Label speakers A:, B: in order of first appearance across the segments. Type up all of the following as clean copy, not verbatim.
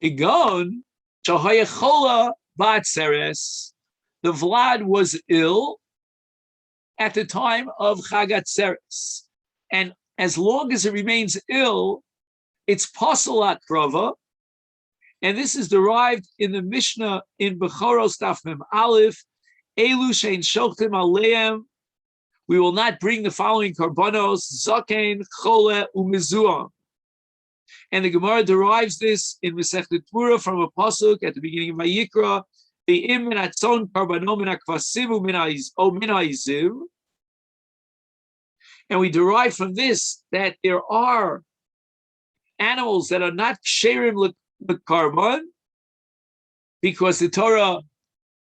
A: Igon, Shahayachola Batseres. The Vlad was ill at the time of Chagatzeres. And as long as it remains ill, it's Pasalat Krova. And this is derived in the Mishnah in Bechoros Daf Mem Aleph, Elu Shein Shoktim Aleim. We will not bring the following karbanos, Zaken, Chole, Umizuam. And the Gemara derives this in Masechet Tvura from a pasuk at the beginning of Vayikra, Ve'im min atzon karbanom min hakvasim u'min ha'izim. And we derive from this that there are animals that are not ksherim l'karban, because the Torah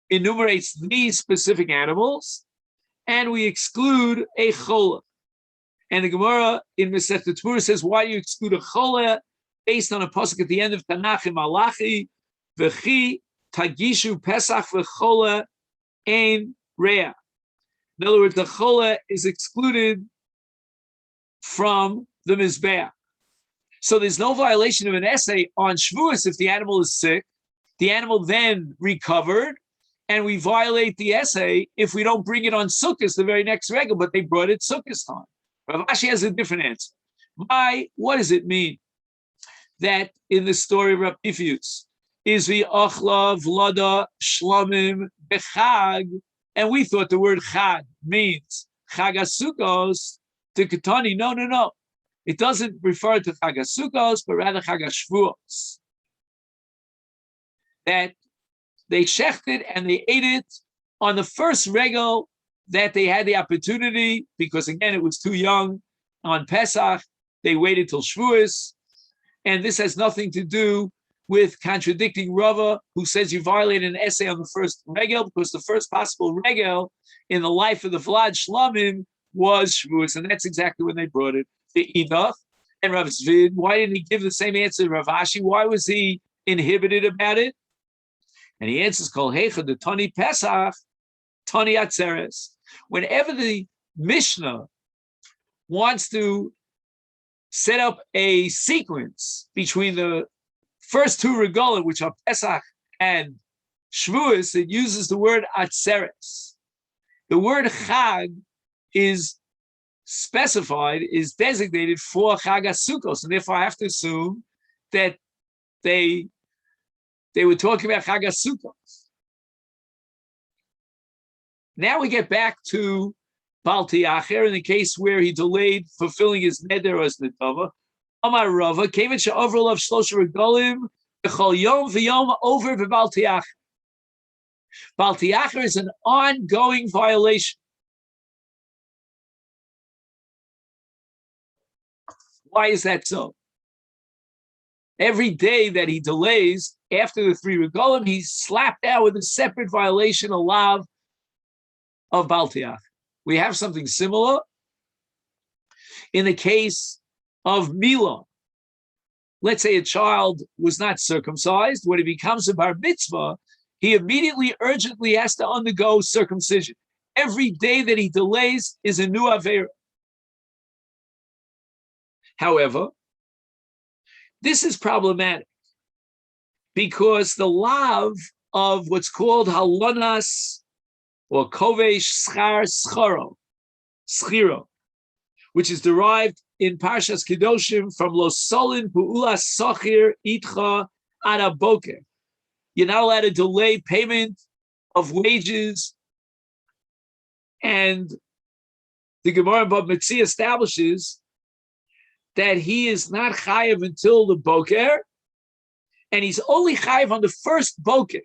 A: enumerates these specific animals, and we exclude a chola. And the Gemara in Masechet Tvura says, why do you exclude a chola? Based on a pasuk at the end of Tanakh in Malachi, v'chi tagishu pesach v'chola ein rea. In other words, the chola is excluded from the mizbeach. So there's no violation of an essay on Shavuos if the animal is sick. The animal then recovered, and we violate the essay if we don't bring it on Sukkot the very next regel, but they brought it Sukkot time. Rav Ashi has a different answer. What does it mean that in the story of Rapifius is the achla vlada shlamim bechag, and we thought the word chag means chagasukos to katani. No. It doesn't refer to chagasukos, but rather chagashvuos. That they shechted and they ate it on the first regel that they had the opportunity, because again it was too young on Pesach. They waited till Shavuos. And this has nothing to do with contradicting Rava, who says you violate an essay on the first regel, because the first possible regel in the life of the Vlad Shlamim was Shavuos, and that's exactly when they brought it. The Idach and Rav Zvid, why didn't he give the same answer to Rav Ashi? Why was he inhibited about it? And he answers, Kol Hecha the Tani Pesach, Tani Atzeres. Whenever the Mishnah wants to set up a sequence between the first two regalim, which are Pesach and Shavuos, it uses the word Atzeres. The word Chag is specified, is designated for Chag HaSukkos, and therefore I have to assume that they were talking about Chag HaSukkos. Now we get back to Bal Tiacher, in the case where he delayed fulfilling his neder as netava. Amar Rava, Kevin she'over of shlosha regalim, b'chol yom v'yom over v'Bal Tiacher. Bal Tiacher is an ongoing violation. Why is that so? Every day that he delays after the three regalim, he's slapped out with a separate violation, a lav of Bal Tiacher. We have something similar in the case of Milah. Let's say a child was not circumcised. When he becomes a bar mitzvah, he immediately, urgently has to undergo circumcision. Every day that he delays is a new avera. However, this is problematic because the lav of what's called halonas or kovesh scharo, which is derived in Parshas Kedoshim from lo solin pu'ulas sochir itcha ad boker. You're not allowed to delay payment of wages, and the Gemara in Bab Metzia establishes that he is not chayiv until the boker, and he's only chayiv on the first boker.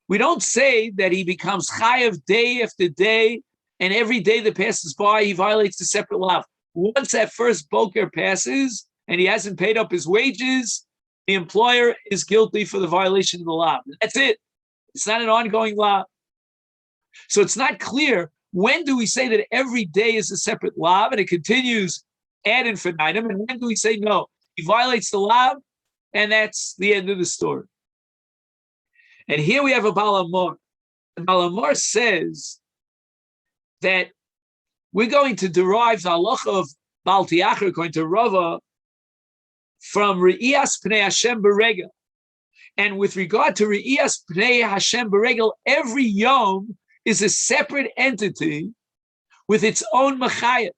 A: We don't say that he becomes chayiv day after day, and every day that passes by, he violates the separate law. Once that first boker passes, and he hasn't paid up his wages, the employer is guilty for the violation of the law. That's it. It's not an ongoing law. So it's not clear, when do we say that every day is a separate law, and it continues ad infinitum, and when do we say, no, he violates the law, and that's the end of the story. And here we have a Baal Amor. And Baal Amor says that we're going to derive the halacha of Baal Tiacher, according to Rava, from Re'iyas Pnei Hashem Beregel. And with regard to Re'iyas Pnei Hashem Beregel, every Yom is a separate entity with its own Machayat.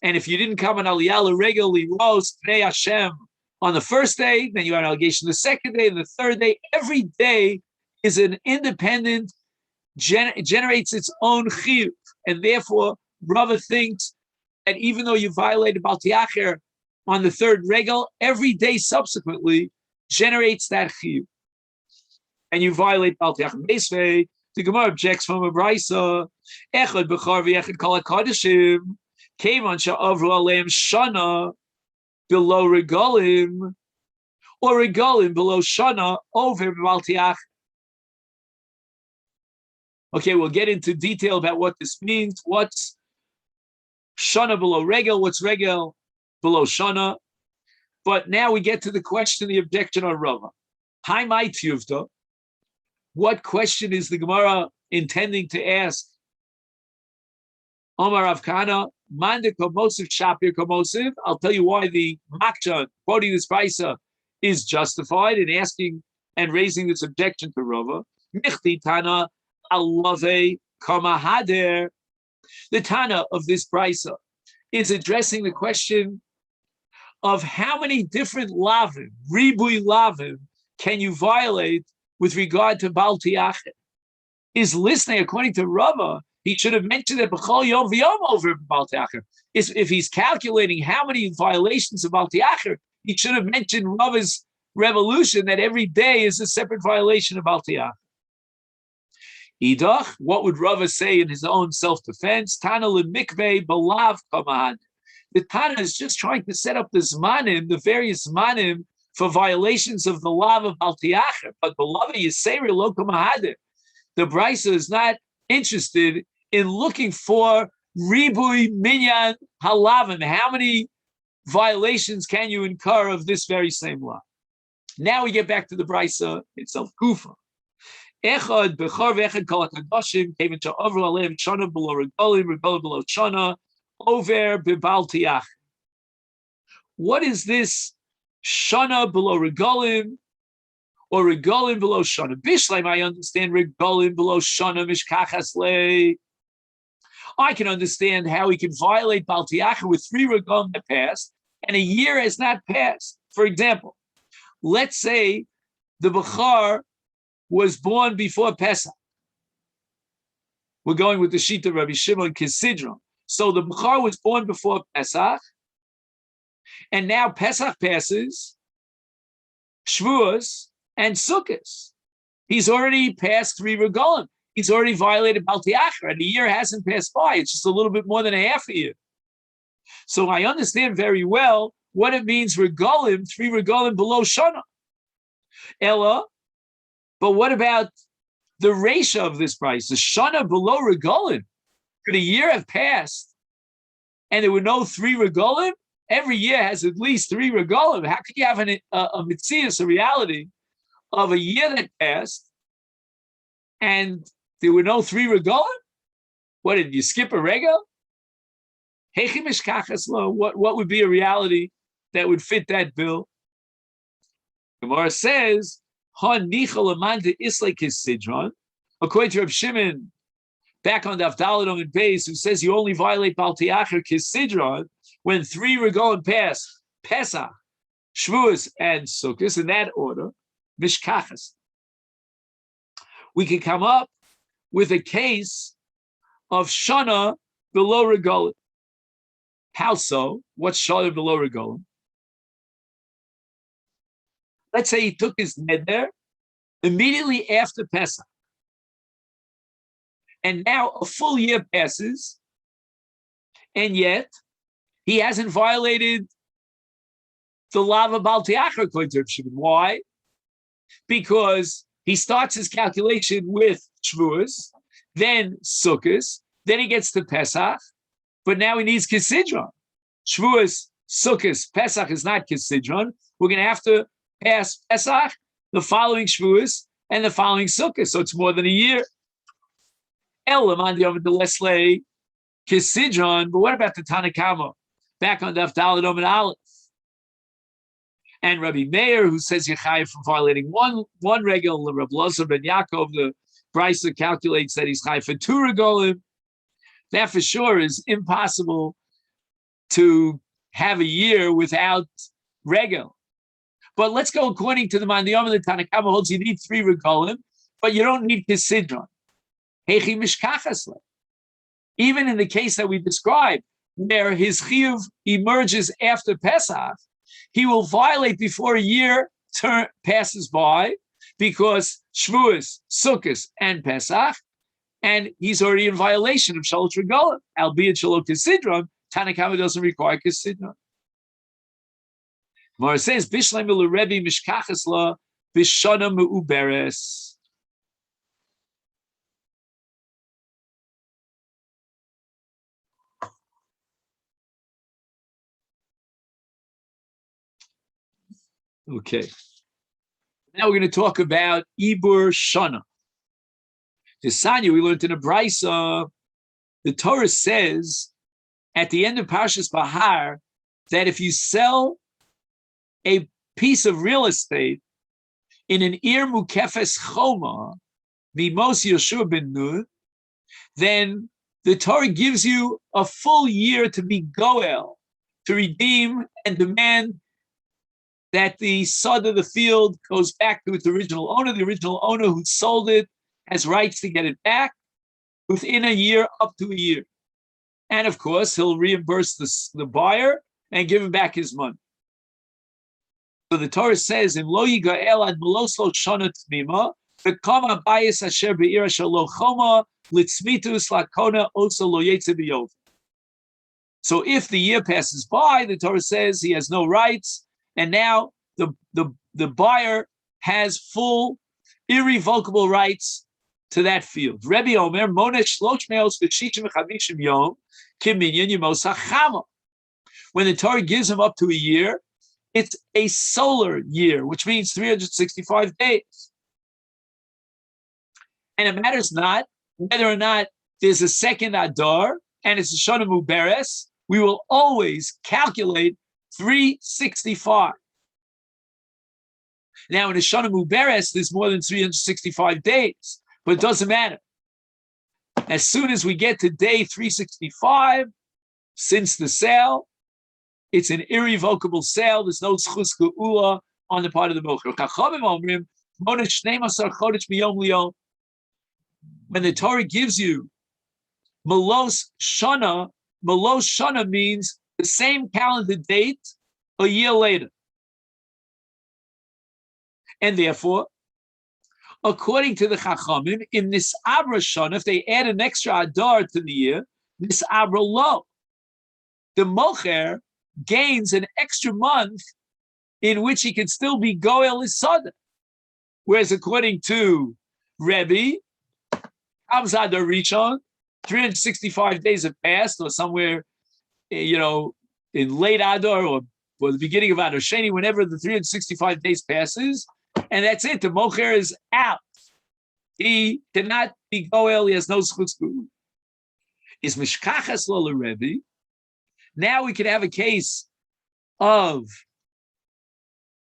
A: And if you didn't come on Aliyah L'Regel Liros Pnei Hashem on the first day, then you have an allegation the second day, and the third day. Every day is an independent, generates its own chiyuv. And therefore, Rava thinks that even though you violated Bal Tiacher on the third regel, every day subsequently generates that chiyuv. And you violate Bal Tiacher Meisvei. The Gemara objects from a brisa. Echad b'char v'echad kol hakadoshim came on sha'avru aleim shana below regalim, or regalim below shana over Bal Tiacher. Okay, we'll get into detail about what this means. What's shana below regel? What's regel below shana? But now we get to the question, the objection on Rava. Hi, my tiyuvta. What question is the Gemara intending to ask? Omar Avkana, Manda Komosiv Shapir Komosiv. I'll tell you why the Maksha, quoting this Paisa, is justified in asking and raising this objection to Rava. Michti Tana Alave Kamahader. The Tana of this Paisa is addressing the question of how many different lavim, ribui lavim, can you violate with regard to Bal Tiacher. Is listening, according to Rava, he should have mentioned that B'chol Yom V'Yom over Bal Tiacher. If he's calculating how many violations of Bal Tiacher, he should have mentioned Rava's revolution that every day is a separate violation of Bal Tiacher. Idach, what would Rava say in his own self-defense? Tana l'mikveh b'lav kamad. The Tana is just trying to set up the zmanim, the various zmanim, for violations of the law of Bal Tiacher, but the law of Yiseri lo kamahadir. The Brisa is not interested in looking for ribui minyan halavim. How many violations can you incur of this very same law? Now we get back to the Brisa itself. Kufa. Echad bechar v'echad kol hakadoshim came into over aleim shana below regalim, regalim below shana, over b'Bal Tiacher. What is this shana below regalim, or regalim below shana? Bishleim, I understand regalim below shana mishkachas lei. I can understand how he can violate Bal Tiacher with 3 regalim that passed, and a year has not passed. For example, let's say the Bechar was born before Pesach. We're going with the Shita Rabbi Shimon Kisidron. So the Bechar was born before Pesach, and now Pesach passes, Shavuos, and Sukkot. He's already passed 3 regalim. He's already violated Bal Tiacher, and the year hasn't passed by. It's just a little bit more than a half a year. So I understand very well what it means regalim, 3 regalim below Shana. Ella, but what about the ratio of this price? The Shana below regalim. Could a year have passed and there were no 3 regalim? Every year has at least 3 regalim. How could you have a mitzias, a reality of a year that passed and there were no 3 regalim? What, did you skip a regal? What would be a reality that would fit that bill? Gemara says, according to Reb Shimon, back on Daf Daladom and Beis, who says you only violate Bal Tiacher Kisidron when 3 regalim pass, Pesach, Shavuos, and Sukkot, in that order, Mishkachas. We can come up with a case of Shana below regalim. How so? What's Shana below regalim? Let's say he took his neder immediately after Pesach. And now a full year passes, and yet he hasn't violated the law of Bal Tiacher according to Reb Shimon. Why? Because he starts his calculation with Shavuos, then Sukkot, then he gets to Pesach, but now he needs Kisidron. Shavuos, Sukkot, Pesach is not Kisidron. We're going to have to pass Pesach, the following Shavuos, and the following Sukkot. So it's more than a year. Elamandi over the Leslie Kisidron, but what about the Tanakama? Back on Daf Daladom and Aleph. and Rabbi Meir, who says you're chayiv for violating one regel. Rabbi Lozer ben Yaakov, the Brisa calculates that he's chayiv for 2 regolim. That for sure is impossible to have a year without regel. But let's go according to the Mandiyam. The Tanakama holds you need 3 regolim, but you don't need kisidron. Hechi mishkachasle. Even in the case that we described, where his chiyuv emerges after Pesach, he will violate before a year passes by, because Shavuos, Sukkot, and Pesach, and he's already in violation of Shalosh Regalim, albeit Shalosh Kisidron. Tanakama doesn't require Kisidron. Mara says, Bishleim Rebbe Mishkachas La Bishana Me'uberes. Okay. Now we're going to talk about Ibur Shana. The Sanya we learned in a Brisa, the Torah says at the end of Parshas Bahar that if you sell a piece of real estate in an Ir Mukefes Choma, Mimos Yeshua ben Nun, then the Torah gives you a full year to be Goel, to redeem and demand that the sod of the field goes back to its original owner. The original owner who sold it has rights to get it back within a year, up to a year. And of course, he'll reimburse the buyer and give him back his money. So the Torah says, in Lo Yigael ad Melos Lo Shana Tmima, V'kama Bayis Asher Be'ira Shalo Choma, Litzmitus Lakona Oso Lo Yetze B'Yov. So if the year passes by, the Torah says he has no rights, and now the buyer has full, irrevocable rights to that field. Rebbe Omer, Monesh Shlosh Meos V'Shishim V'Chavishim Yom, Kiminyan Yemos HaChama. When the Torah gives him up to a year, it's a solar year, which means 365 days. And it matters not whether or not there's a second Adar and it's a Shana Muberes, we will always calculate 365. Now, in a Shana Muberes, there's more than 365 days, but it doesn't matter. As soon as we get to day 365, since the sale, it's an irrevocable sale. There's no zchus geula on the part of the mocher. When the Torah gives you Melos Shana means the same calendar date a year later. And therefore, according to the Chachamim, in this Abra Shana, if they add an extra Adar to the year, this Abra Lo, the mocher gains an extra month in which he can still be Goel Isada. Whereas according to Rebbe, Amzad Rishon, 365 days have passed, or somewhere, in late Adar or the beginning of Adar Sheni, whenever the 365 days passes, and that's it. The mocher is out. He cannot be Goel. He has no zchus. Is mishkachas lo Rebbe. Now we can have a case of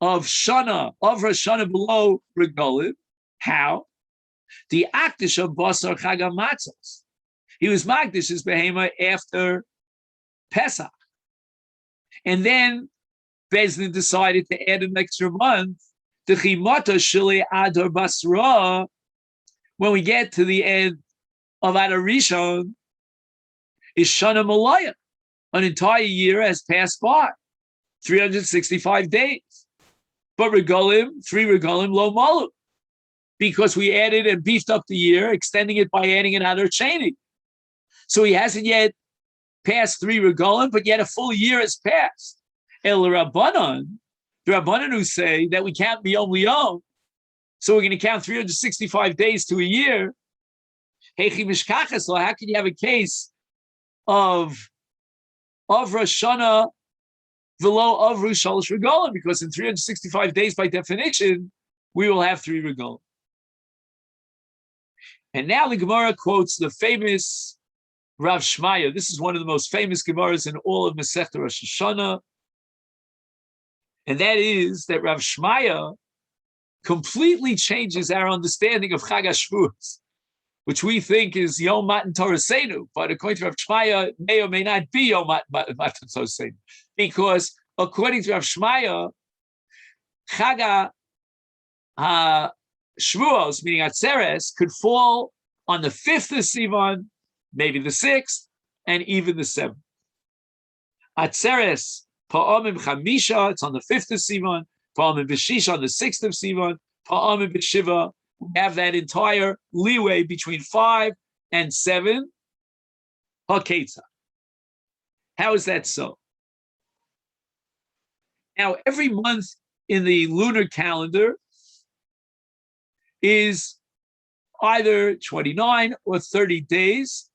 A: Shana, of Rosh Hashanah below Regalim. How? The Akdish of Basar Chag HaMatzos. He was Magdish his behema after Pesach. And then Bezdin decided to add an extra month, the Chimata Shili Adar Basra. When we get to the end of Adar Rishon, is Shana Malaya. An entire year has passed by, 365 days. But Regalim, 3 Regalim, Lo Malu, because we added and beefed up the year, extending it by adding another Sheni. So he hasn't yet passed 3 Regalim, but yet a full year has passed. El Rabbanan, the Rabbanan who say that we count B'Yom Liyom, so we're going to count 365 days to a year. Hechi Mishkachas, how can you have a case of Rosh Hashanah below of Rosh Shalosh Regalim? Because in 365 days, by definition, we will have 3 Regalim. And now the Gemara quotes the famous Rav Shmaya. This is one of the most famous Gemaras in all of Masechet Rosh Hashanah. And that is that Rav Shmaya completely changes our understanding of Chag HaShavuos, which we think is Yom Matan Torah Seinu, but according to Rav Shmaya, it may or may not be Yom Matan Torah Seinu, because according to Rav Shmaya, Chag HaShavuos, meaning Atzeres, could fall on the 5th of Sivan, maybe the 6th, and even the 7th. Atzeres Pa'amim Chamisha, it's on the 5th of Sivan. Pa'amim B'shisha on the 6th of Sivan. Pa'amim B'shiva, we have that entire leeway between 5 and 7. Ha'ketza. How is that so? Now, every month in the lunar calendar is either 29 or 30 days.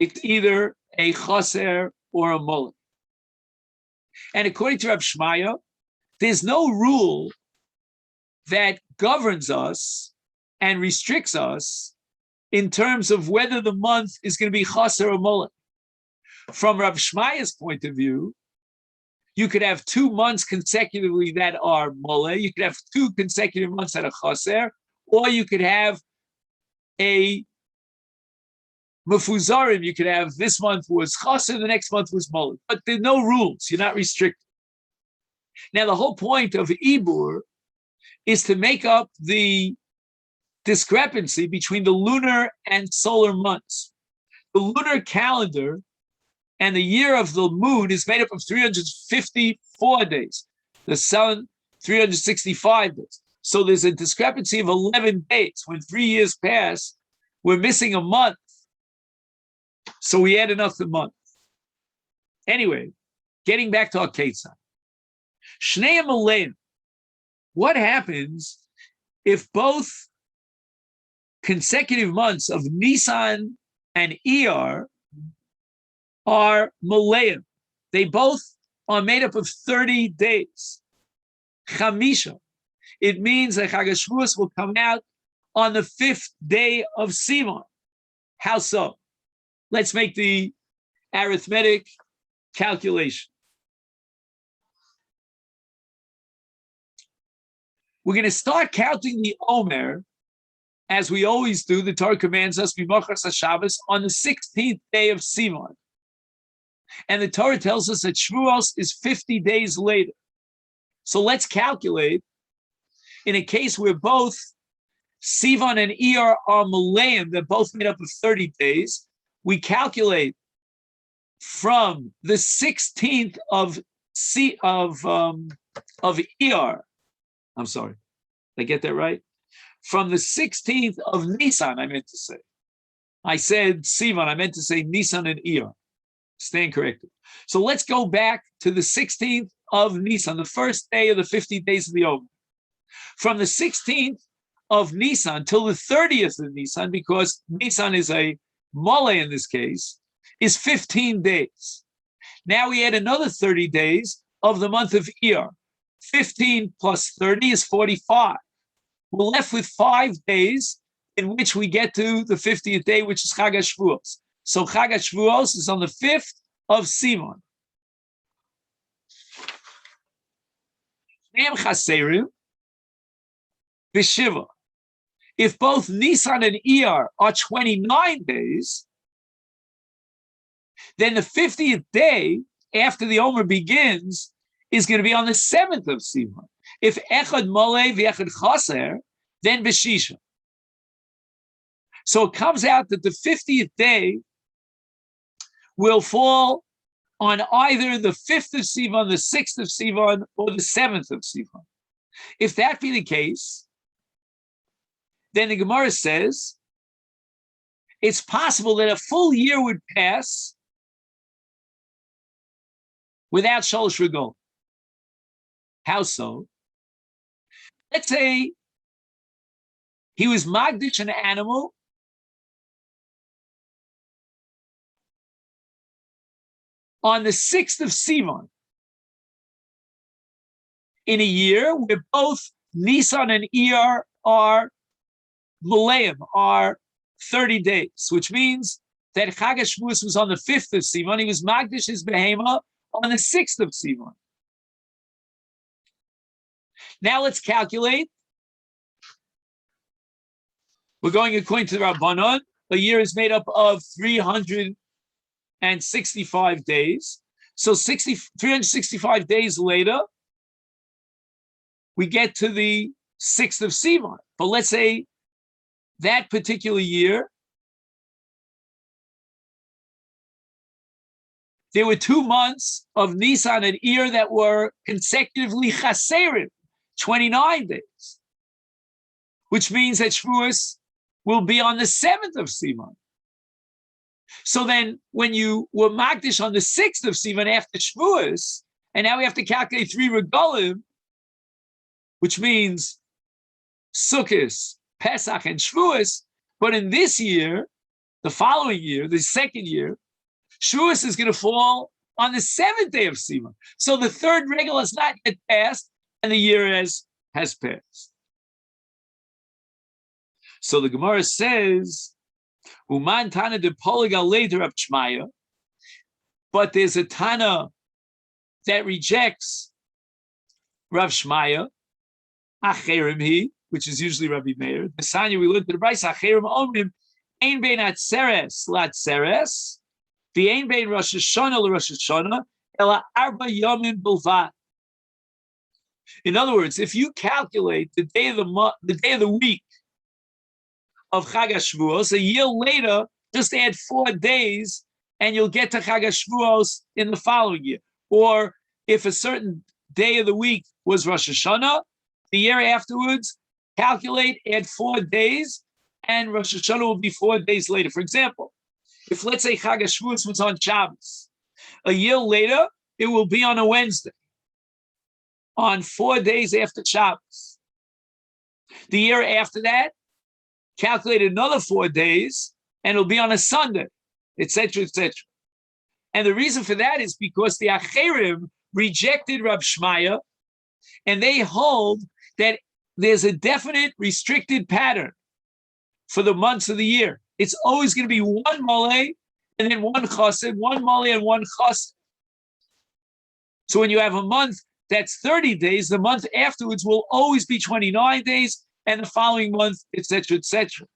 A: It's either a chaser or a mullet. And according to Rav Shmaya, there's no rule that governs us and restricts us in terms of whether the month is going to be chaser or mullet. From Rav Shmaya's point of view, you could have 2 months consecutively that are mullet, you could have 2 consecutive months that are chaser, or you could have a mefuzarim, you could have this month was chaser, the next month was mullet. But there are no rules, you're not restricted. Now, the whole point of Ibur is to make up the discrepancy between the lunar and solar months. The lunar calendar and the year of the moon is made up of 354 days. The sun, 365 days. So there's a discrepancy of 11 days. When 3 years pass, we're missing a month. So we add another month. Anyway, getting back to our Ketzah. Shnei Maleim. What happens if both consecutive months of Nisan and Iyar are Maleim? They both are made up of 30 days. Chamisha. It means that Chag HaShavuos will come out on the 5th day of Sivan. How so? Let's make the arithmetic calculation. We're going to start counting the Omer, as we always do. The Torah commands us, Mimachas HaShabbos, on the 16th day of Sivan. And the Torah tells us that Shavuos is 50 days later. So let's calculate, in a case where both Sivan and Iyar are Maleim, they're both made up of 30 days, we calculate from the 16th of Iyar. I'm sorry, did I get that right? From the 16th of Nisan, I meant to say. I said Sivan, I meant to say Nisan and Iyar. Stand corrected. So let's go back to the 16th of Nisan, the first day of the 50 days of the Omer. From the 16th of Nisan till the 30th of Nisan, because Nisan is a Mole in this case, is 15 days. Now we add another 30 days of the month of Iyar. 15 plus 30 is 45. We're left with 5 days in which we get to the 50th day, which is Chag HaShavuos. So Chag HaShavuos is on the 5th of Sivan. If both Nisan and Iyar are 29 days, then the 50th day after the Omer begins is going to be on the 7th of Sivan. If Echad Mole v'Echad Chaser, then B'shisha. So it comes out that the 50th day will fall on either the 5th of Sivan, the 6th of Sivan, or the 7th of Sivan. If that be the case, then the Gemara says it's possible that a full year would pass without Sholosh Regol. How so? Let's say he was Magdish an animal on the 6th of Sivan in a year where both Nisan and Iyar are Maleim, are 30 days, which means that Chag HaShavuos was on the 5th of Sivan. He was Magdish his Behema on the 6th of Sivan. Now let's calculate. We're going according to the Rabbanon. A year is made up of 365 days. So 365 days later, we get to the 6th of Sivan. But let's say that particular year, there were 2 months of Nisan and Iyar that were consecutively chaserim, 29 days, which means that Shavuos will be on the 7th of Sivan. So then when you were Magdish on the 6th of Sivan after Shavuos, and now we have to calculate 3 regalim, which means Sukkot, Pesach, and Shavuos, but in this year, the following year, the second year, Shavuos is going to fall on the 7th day of Sivan. So the third regal has not yet passed, and the year has passed. So the Gemara says, Uman Tana de Poligal later of Shmaya, but there's a Tana that rejects Rav Shmaya, Acherim he, which is usually Rabbi Meir. The Sanya we learned to the Bryce, Acherim Omrim, Ein Bein Atzeres, Latzeres, the Ein Bein Rosh Hashana, Rosh Hashana, Ela Arba Yomim Bilvad. In other words, if you calculate the day of the week of Chag HaShavuos, a year later, just add 4 days, and you'll get to Chag HaShavuos in the following year. Or if a certain day of the week was Rosh Hashanah, the year afterwards, calculate, add 4 days, and Rosh Hashanah will be 4 days later. For example, if let's say Chag HaShavuos was on Shabbos, a year later, it will be on a Wednesday, on 4 days after Shabbos. The year after that, calculate another 4 days, and it'll be on a Sunday, etc., etc. And the reason for that is because the Acherim rejected Rav Shmaya, and they hold that there's a definite restricted pattern for the months of the year. It's always going to be one mole and then one chassid, one mole and one chassid. So when you have a month that's 30 days, the month afterwards will always be 29 days, and the following month, etc., etc.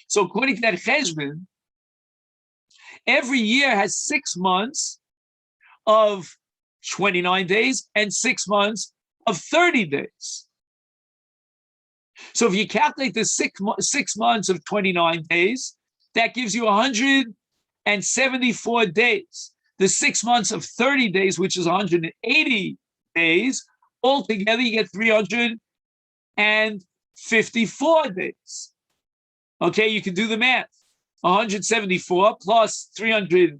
A: So according to that cheshbon, every year has 6 months of 29 days and 6 months of 30 days. So if you calculate the 6 months of 29 days, that gives you 174 days. The 6 months of 30 days, which is 180 days, altogether you get 354 days. Okay, you can do the math. 174 plus 300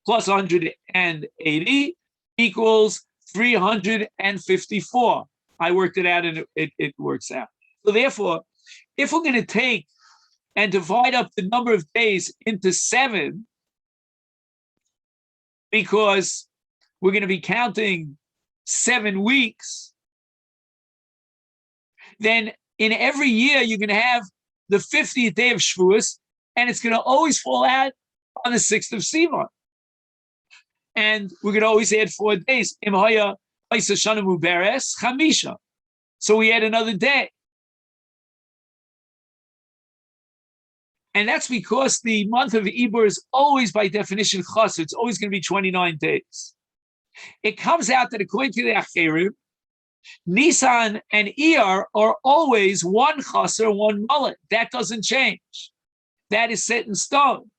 A: plus 180 equals 354. I worked it out and it works out. So therefore, if we're going to take and divide up the number of days into 7, because we're going to be counting 7 weeks, then in every year you're going to have the 50th day of Shavuos, and it's going to always fall out on the 6th of Sivan. And we're going to always add 4 days. So we add another day. And that's because the month of Ibur is always, by definition, chassid. It's always going to be 29 days. It comes out that according to the Acherim, Nisan and Iyar are always one chaser, one mullet. That doesn't change. That is set in stone.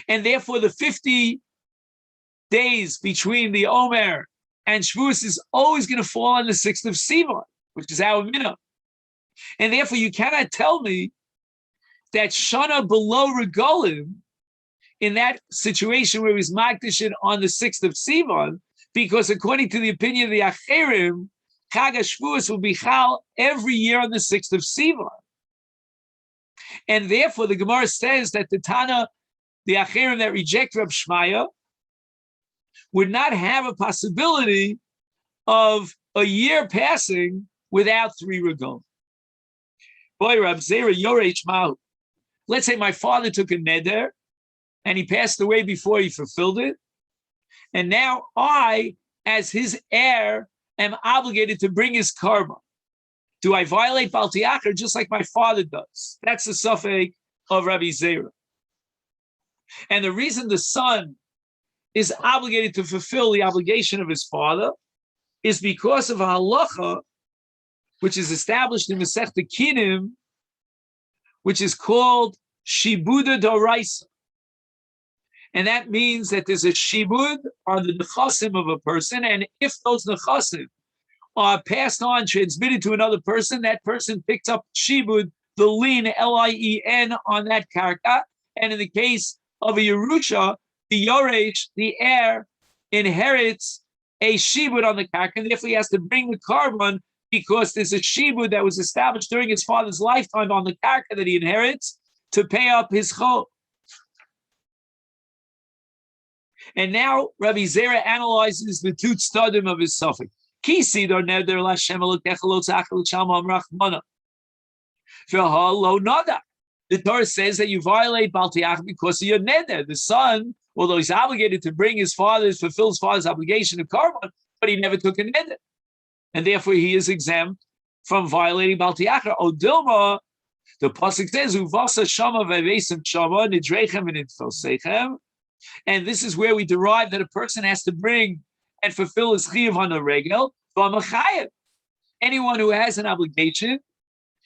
A: And therefore, the 50 days between the Omer and Shavuos is always going to fall on the 6th of Sivan, which is our minhag. And therefore, you cannot tell me that Shana below Regalim, in that situation where he's Magdashin on the 6th of Sivan, because according to the opinion of the Acherim, Chag HaShavuos will be Chal every year on the 6th of Sivan. And therefore, the Gemara says that the Tana, the Acherim that reject Rab Shmaya, would not have a possibility of a year passing without 3 regalim. Boy, Rab Zera Yorech Mahu. Let's say my father took a neder and he passed away before he fulfilled it. And now I, as his heir, am obligated to bring his karma. do I violate Bal Tiachar just like my father does? That's the suffix of Rabbi Zera. And the reason the son is obligated to fulfill the obligation of his father is because of a halacha, which is established in Masechet Kinim, which is called Shibuda Doraisa. And that means that there's a shibud on the nechasim of a person, and if those nechasim are passed on, transmitted to another person, that person picks up shibud, the lien, L-I-E-N, on that karka. And in the case of a Yerusha, the Yoresh, the heir, inherits a shibud on the karka, and therefore he has to bring the carbon because there's a shibud that was established during his father's lifetime on the karka that he inherits to pay up his chol. And now Rabbi Zera analyzes the two tzadim of his suffix. Kisi dor neder l'Hashem elokecha lo tzachal shalom rachmana. V'ha lo nada. The Torah says that you violate Bal Tiachar because of your neder. The son, although he's obligated to bring fulfill his father's obligation of carbon, but he never took a neder, and therefore he is exempt from violating Bal Tiachar. O Dilma, the pasuk says, "Uvasa shama v'vesim shama nidrechem v'nitfosechem." And this is where we derive that a person has to bring and fulfill his chiyuv on the regel. Anyone who has an obligation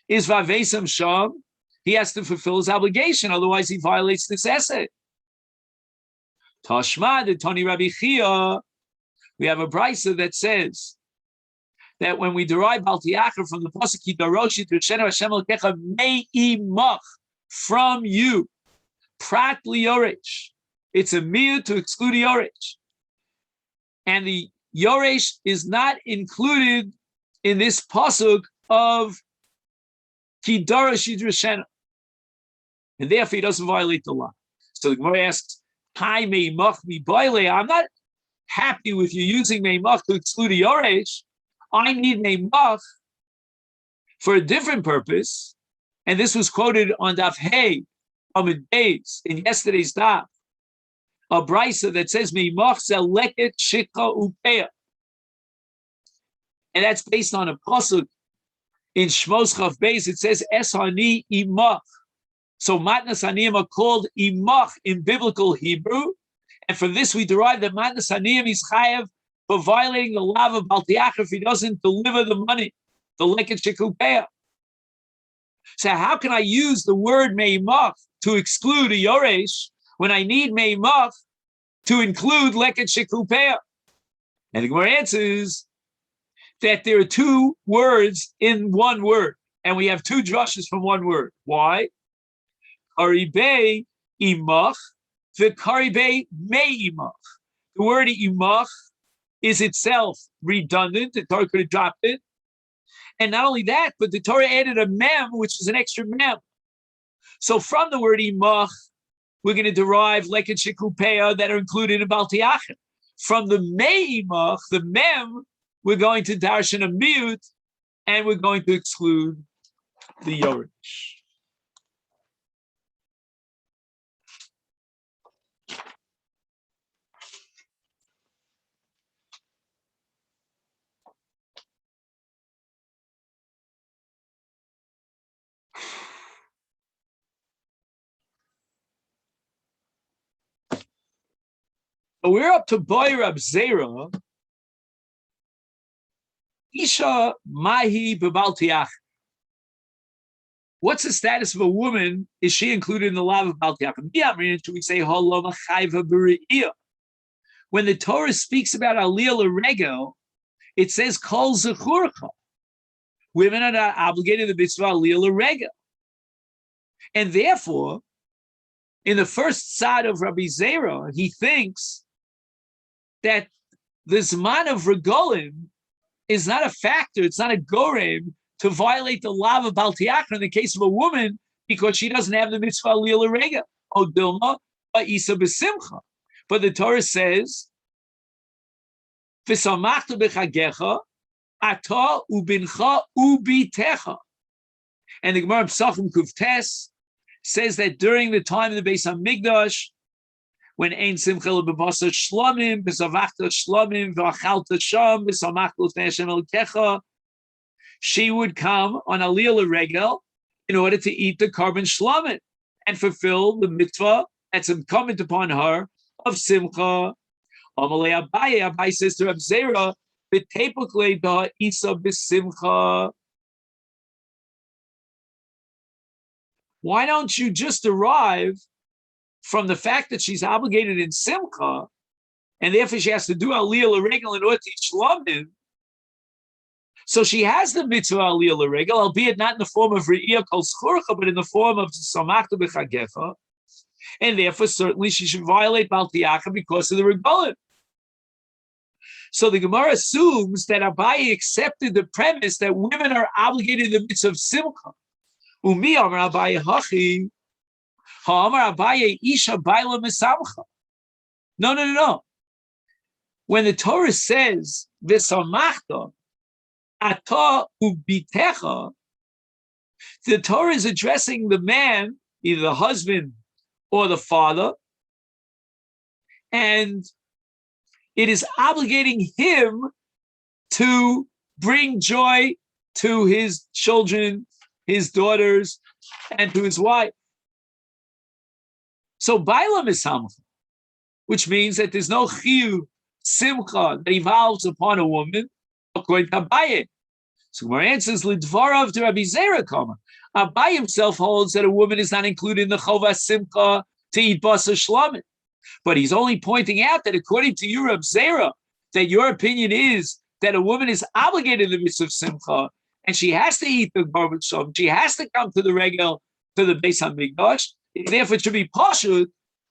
A: is vavesam sham. He has to fulfill his obligation, otherwise he violates this essay. Tashma de Tani Rabbi Chia. We have a brisa that says that when we derive Bal Tiachar from the pasuk Rosh Hashem Elokecha me'imach, from you, prat liyoresh. It's a miyut to exclude the Yoresh. And the Yoresh is not included in this pasuk of Kidara Shidrashena. And therefore he doesn't violate the law. So the Gemara asks, Hi meimach mi boile. I'm not happy with you using meimach to exclude a Yoresh. I need meimach for a different purpose. And this was quoted on Daf Hey, Amid Beis, in yesterday's Daf. A brisa that says meimach zeleket shikha upeya, and that's based on a pasuk in Shmos Chav Beis. It says es hani imach. So matnas haniyim are called imach in biblical Hebrew, and from this we derive that matnas haniyim is chayav for violating the law of Bal Tiachar if he doesn't deliver the money, the leket shikha upeya. So how can I use the word meimach to exclude a yoresh when I need meimach to include leket shekupeya? And the Gemara answers that there are two words in one word, and we have two drushes from one word. Why? Karibei imach, the karibei meimach. The word imach is itself redundant. The Torah could have dropped it. And not only that, but the Torah added a mem, which is an extra mem. So from the word imach, we're going to derive leket shekupeya that are included in Bal Tiachar. From the meimach, the mem, we're going to darshan a miyut, and we're going to exclude the yoresh. So we're up to Boy Rab Zera. Isha Mahi B'Bal Tiachar. What's the status of a woman? Is she included in the law of Bal Tiachar? We say when the Torah speaks about Aliyah L'Regel, it says Kol Zechurcha. Women are not obligated to the mitzvah Aliyah L'Regel. And therefore, in the first side of Rabbi Zera, he thinks that the Zman of Regolim is not a factor, it's not a gorem to violate the law of Bal Tiachar in the case of a woman because she doesn't have the mitzvah Aliyah L'Regel. O Dilma, Isa B'Simcha. But the Torah says, V'samachta b'chagecha, ata ubincha ubitecha. And the Gemara Psachim Kuftes says that during the time of the Beis HaMikdash, when ein simcha lebasar shlomim, b'savachta shlomim, v'achalta sham, b'samachta l'fnei Hashem elokecha, she would come on Aliyah Regel in order to eat the carbon shlamim and fulfill the mitzvah that's incumbent upon her of simcha. Amalei Abaye says to Reb Zera, "V'tepukle da isa b'simcha." Why don't you just derive from the fact that she's obligated in simcha, and therefore she has to do aliyah l'regel in order to eat shlamim? So she has the mitzvah aliyah l'regel, albeit not in the form of re'iyah kol schorcha, but in the form of samachta b'chagefa, and therefore certainly she should violate baltiacha because of the regalim. So the Gemara assumes that Abaye accepted the premise that women are obligated in the mitzvah of simcha. Umi amar Abaye hachi, ha'amar Abaye isha baila misamcha. No. When the Torah says v'samachta ata ubitecha, the Torah is addressing the man, either the husband or the father, and it is obligating him to bring joy to his children, his daughters, and to his wife. So Baila Misamcha, which means that there's no chiyuv simcha that evolves upon a woman, according to Abaye. So our answer is Lidvarav to Rabbi Zera Kama. Abaye himself holds that a woman is not included in the Chova Simcha to eat Basa Shlamim. But he's only pointing out that according to you, Rabbi Zera, that your opinion is that a woman is obligated in the mitzvah of Simcha, and she has to eat the Barbat Shalom, she has to come to the regel, to the Beis HaMikdash, therefore it should be pashut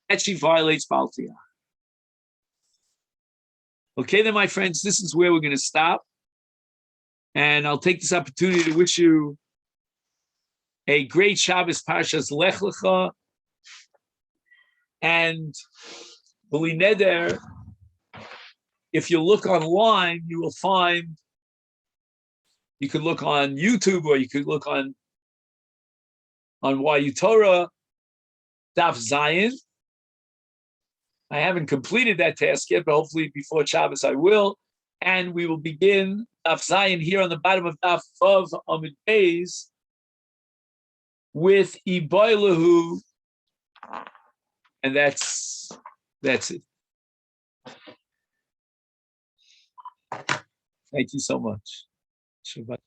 A: that she violates Baal Tiyah. Okay, then, my friends, this is where we're going to stop. And I'll take this opportunity to wish you a great Shabbos Parshas Lech Lecha. And B'li Neder, if you look online, you will find, you could look on YouTube or you could look on YU Torah, Daf Zion. I haven't completed that task yet, but hopefully before Shabbos I will. And we will begin Daf Zion here on the bottom of Daf Vav Amud Beis with Iboilahu, and that's it. Thank you so much. Shabbat.